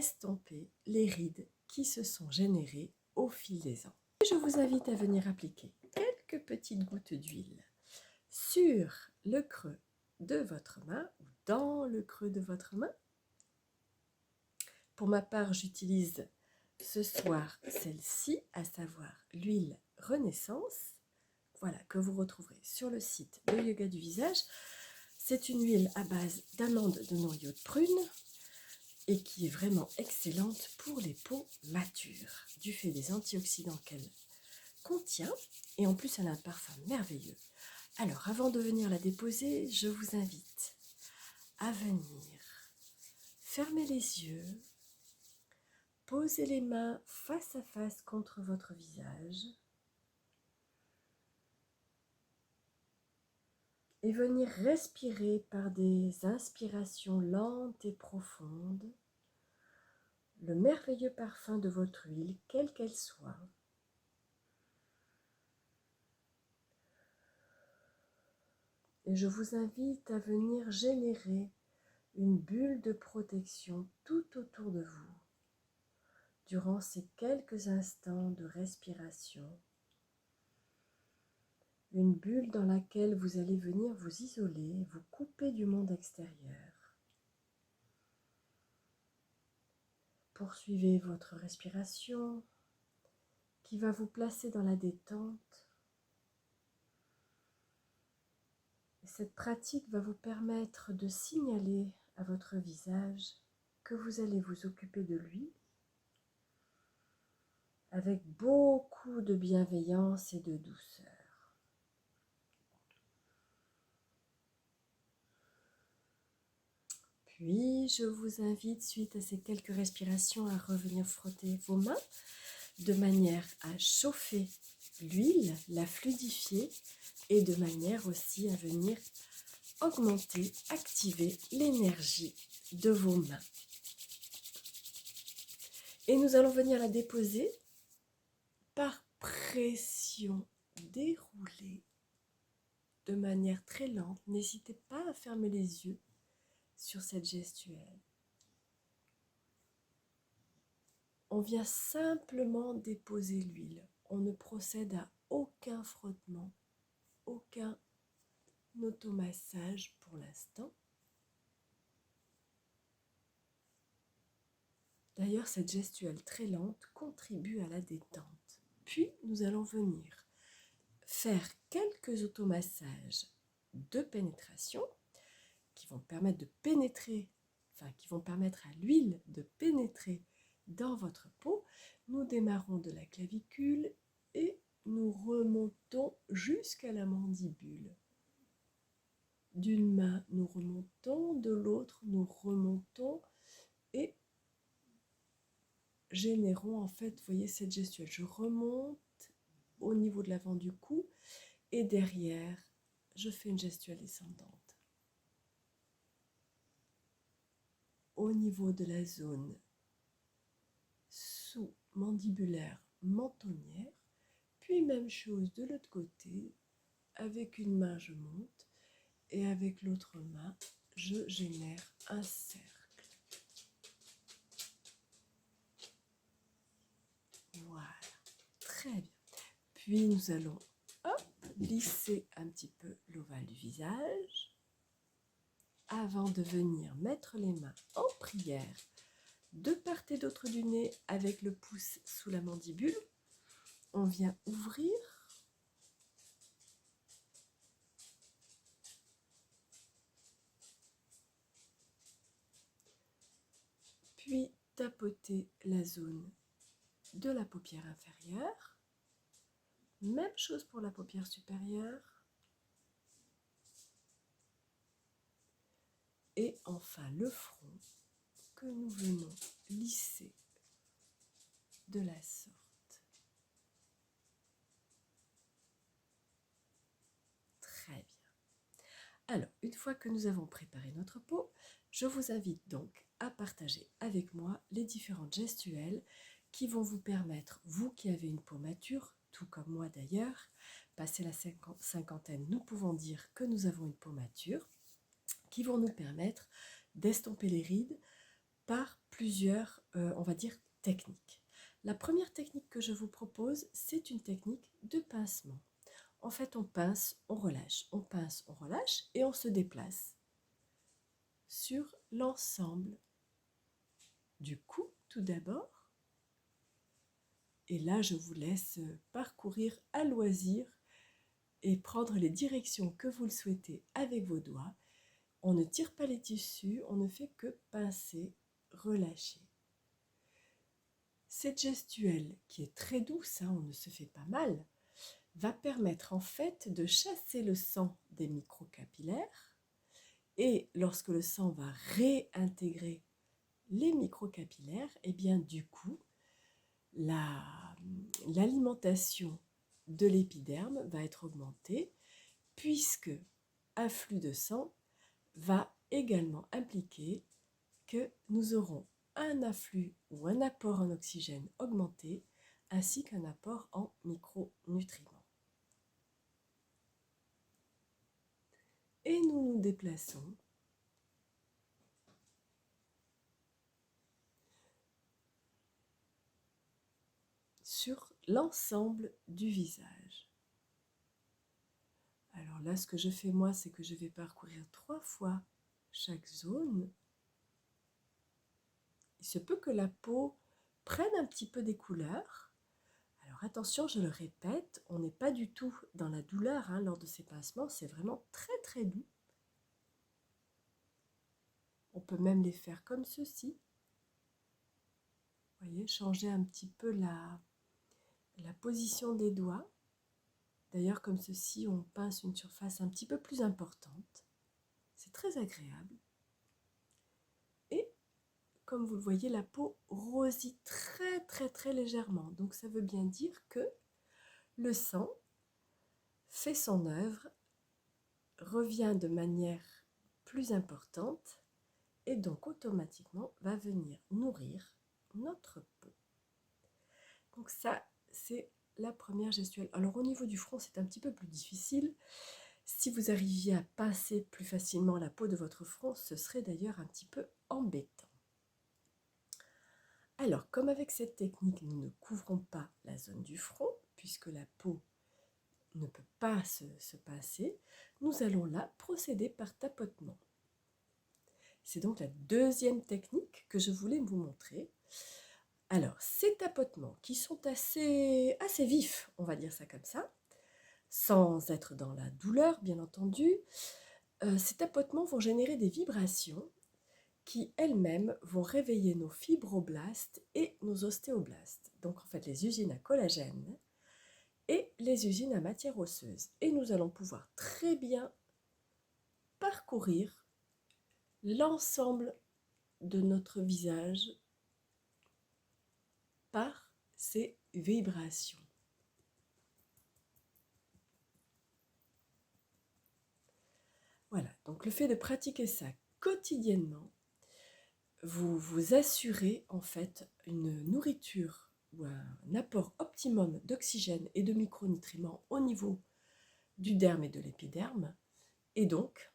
estomper les rides qui se sont générées au fil des ans. Et je vous invite à venir appliquer quelques petites gouttes d'huile sur le creux de votre main ou dans le creux de votre main. Pour ma part, j'utilise ce soir celle-ci, à savoir l'huile Renaissance, voilà, que vous retrouverez sur le site de Yoga du Visage. C'est une huile à base d'amande de noyau de prune et qui est vraiment excellente pour les peaux matures, du fait des antioxydants qu'elle contient, et en plus elle a un parfum merveilleux. Alors avant de venir la déposer, je vous invite à venir fermer les yeux, poser les mains face à face contre votre visage et venir respirer par des inspirations lentes et profondes le merveilleux parfum de votre huile, quelle qu'elle soit. Et je vous invite à venir générer une bulle de protection tout autour de vous durant ces quelques instants de respiration. Une bulle dans laquelle vous allez venir vous isoler, vous couper du monde extérieur. Poursuivez votre respiration qui va vous placer dans la détente. Et cette pratique va vous permettre de signaler à votre visage que vous allez vous occuper de lui avec beaucoup de bienveillance et de douceur. Puis, je vous invite, suite à ces quelques respirations, à revenir frotter vos mains de manière à chauffer l'huile, la fluidifier et de manière aussi à venir augmenter, activer l'énergie de vos mains. Et nous allons venir la déposer par pression déroulée de manière très lente. N'hésitez pas à fermer les yeux sur cette gestuelle. On vient simplement déposer l'huile. On ne procède à aucun frottement, aucun automassage pour l'instant. D'ailleurs, cette gestuelle très lente contribue à la détente. Puis, nous allons venir faire quelques automassages de pénétration qui vont permettre de pénétrer, qui vont permettre à l'huile de pénétrer dans votre peau. Nous démarrons de la clavicule et nous remontons jusqu'à la mandibule. D'une main, nous remontons, de l'autre, nous remontons et générons, en fait, vous voyez cette gestuelle. Je remonte au niveau de l'avant du cou et derrière, je fais une gestuelle descendante. Au niveau de la zone sous-mandibulaire, mentonnière, puis même chose de l'autre côté, avec une main je monte et avec l'autre main je génère un cercle. Voilà, très bien. Puis nous allons lisser un petit peu l'ovale du visage avant de venir mettre les mains en prière de part et d'autre du nez avec le pouce sous la mandibule. On vient ouvrir puis tapoter la zone de la paupière inférieure. Même chose pour la paupière supérieure. Et enfin le front que nous venons lisser de la sorte. Très bien. Alors, une fois que nous avons préparé notre peau, je vous invite donc à partager avec moi les différentes gestuelles qui vont vous permettre, vous qui avez une peau mature, tout comme moi d'ailleurs, passé la cinquantaine, nous pouvons dire que nous avons une peau mature, qui vont nous permettre d'estomper les rides par plusieurs on va dire, techniques. La première technique que je vous propose, c'est une technique de pincement. En fait, on pince, on relâche, on pince, on relâche et on se déplace sur l'ensemble du cou tout d'abord. Et là, je vous laisse parcourir à loisir et prendre les directions que vous le souhaitez avec vos doigts. On ne tire pas les tissus, on ne fait que pincer, relâcher. Cette gestuelle, qui est très douce, on ne se fait pas mal, va permettre en fait de chasser le sang des microcapillaires, et lorsque le sang va réintégrer les microcapillaires, et bien du coup, l'alimentation de l'épiderme va être augmentée, puisque un flux de sang va également impliquer que nous aurons un afflux ou un apport en oxygène augmenté, ainsi qu'un apport en micronutriments. Et nous nous déplaçons sur l'ensemble du visage. Alors là, ce que je fais moi, c'est que je vais parcourir 3 fois chaque zone. Il se peut que la peau prenne un petit peu des couleurs. Alors attention, je le répète, on n'est pas du tout dans la douleur lors de ces pincements, c'est vraiment très très doux. On peut même les faire comme ceci. Vous voyez, changer un petit peu la position des doigts. D'ailleurs, comme ceci, on pince une surface un petit peu plus importante. C'est très agréable. Et comme vous le voyez, la peau rosit très très très légèrement. Donc ça veut bien dire que le sang fait son œuvre, revient de manière plus importante et donc automatiquement va venir nourrir notre peau. Donc ça, c'est la première gestuelle. Alors au niveau du front, c'est un petit peu plus difficile. Si vous arriviez à pincer plus facilement la peau de votre front, ce serait d'ailleurs un petit peu embêtant. Alors, comme avec cette technique, nous ne couvrons pas la zone du front, puisque la peau ne peut pas se pincer, nous allons là procéder par tapotement. C'est donc la deuxième technique que je voulais vous montrer. Alors, ces tapotements qui sont assez vifs, on va dire ça comme ça, sans être dans la douleur, bien entendu, ces tapotements vont générer des vibrations qui elles-mêmes vont réveiller nos fibroblastes et nos ostéoblastes. Donc en fait les usines à collagène et les usines à matière osseuse. Et nous allons pouvoir très bien parcourir l'ensemble de notre visage par ces vibrations. Voilà, donc le fait de pratiquer ça quotidiennement, vous vous assurez en fait une nourriture ou un apport optimum d'oxygène et de micronutriments au niveau du derme et de l'épiderme, et donc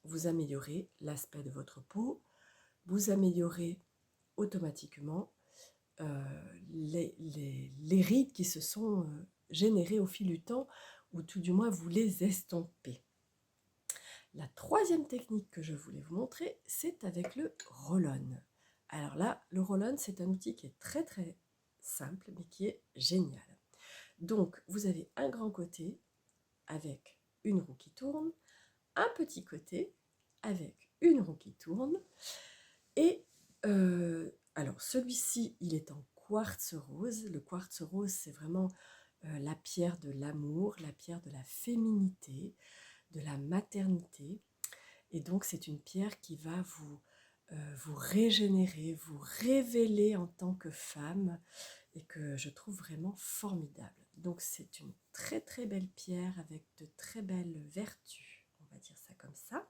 vous améliorez l'aspect de votre peau, vous améliorez automatiquement les rides qui se sont générées au fil du temps, ou tout du moins vous les estompez. La troisième technique que je voulais vous montrer, c'est avec le roll-on. Alors là, le roll-on, c'est un outil qui est très très simple, mais qui est génial. Donc, vous avez un grand côté avec une roue qui tourne, un petit côté avec une roue qui tourne, et alors celui-ci, il est en quartz rose. Le quartz rose, c'est vraiment la pierre de l'amour, la pierre de la féminité, de la maternité, et donc c'est une pierre qui va vous régénérer, vous révéler en tant que femme, et que je trouve vraiment formidable. Donc c'est une très très belle pierre avec de très belles vertus, on va dire ça comme ça.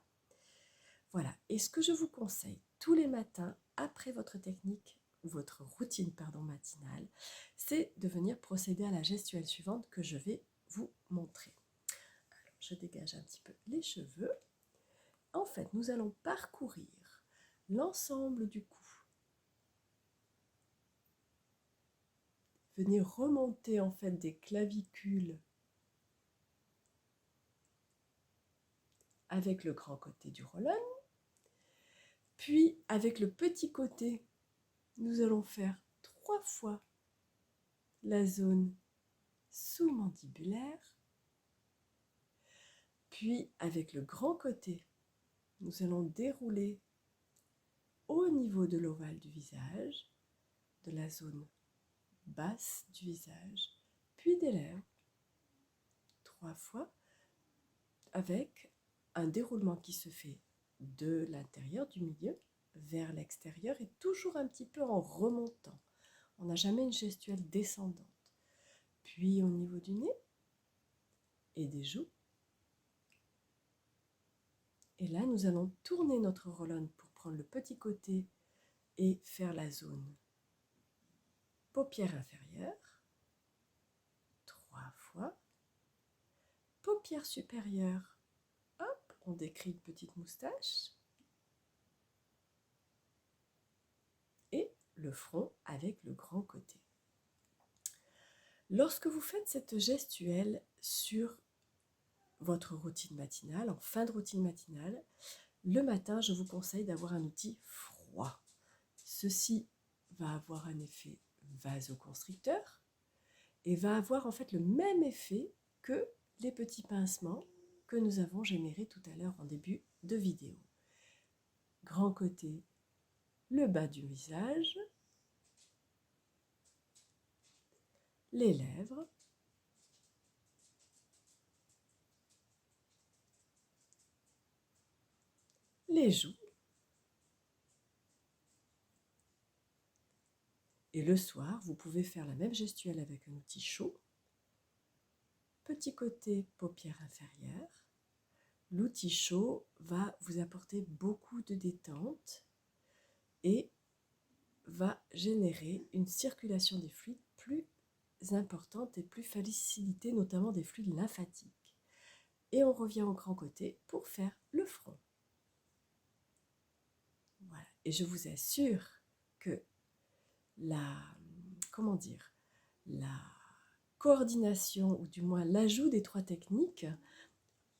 Voilà, et ce que je vous conseille tous les matins après votre technique, ou votre routine matinale, c'est de venir procéder à la gestuelle suivante que je vais vous montrer. Alors, je dégage un petit peu les cheveux. En fait, nous allons parcourir l'ensemble du cou venez remonter en fait des clavicules avec le grand côté du roll-on. Puis avec le petit côté, nous allons faire 3 fois la zone sous-mandibulaire. Puis avec le grand côté, nous allons dérouler au niveau de l'ovale du visage, de la zone basse du visage, puis des lèvres, 3 fois, avec un déroulement qui se fait de l'intérieur, du milieu, vers l'extérieur et toujours un petit peu en remontant. On n'a jamais une gestuelle descendante. Puis au niveau du nez et des joues. Et là, nous allons tourner notre roll-on pour prendre le petit côté et faire la zone paupière inférieure, 3 fois. Paupière supérieure, hop, on décrit une petite moustache. Et le front avec le grand côté. Lorsque vous faites cette gestuelle sur votre routine matinale, en fin de routine matinale, le matin, je vous conseille d'avoir un outil froid. Ceci va avoir un effet vasoconstricteur et va avoir en fait le même effet que les petits pincements que nous avons générés tout à l'heure en début de vidéo. Grand côté, le bas du visage, les lèvres, les joues. Et le soir, vous pouvez faire la même gestuelle avec un outil chaud. Petit côté paupière inférieure. L'outil chaud va vous apporter beaucoup de détente et va générer une circulation des fluides plus importante et plus facilitée, notamment des fluides lymphatiques. Et on revient au grand côté pour faire le front. Voilà. Et je vous assure que la coordination, ou du moins l'ajout des 3 techniques,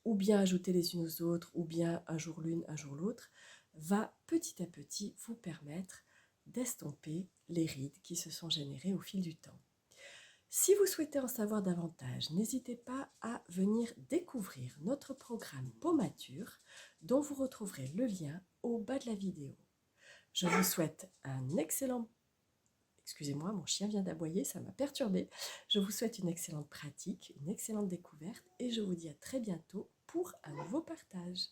ou bien ajouter les unes aux autres, ou bien un jour l'une, un jour l'autre, va petit à petit vous permettre d'estomper les rides qui se sont générées au fil du temps. Si vous souhaitez en savoir davantage, n'hésitez pas à venir découvrir notre programme Pomature, dont vous retrouverez le lien au bas de la vidéo. Je vous souhaite un excellent... Excusez-moi, mon chien vient d'aboyer, ça m'a perturbée. Je vous souhaite une excellente pratique, une excellente découverte et je vous dis à très bientôt pour un nouveau partage.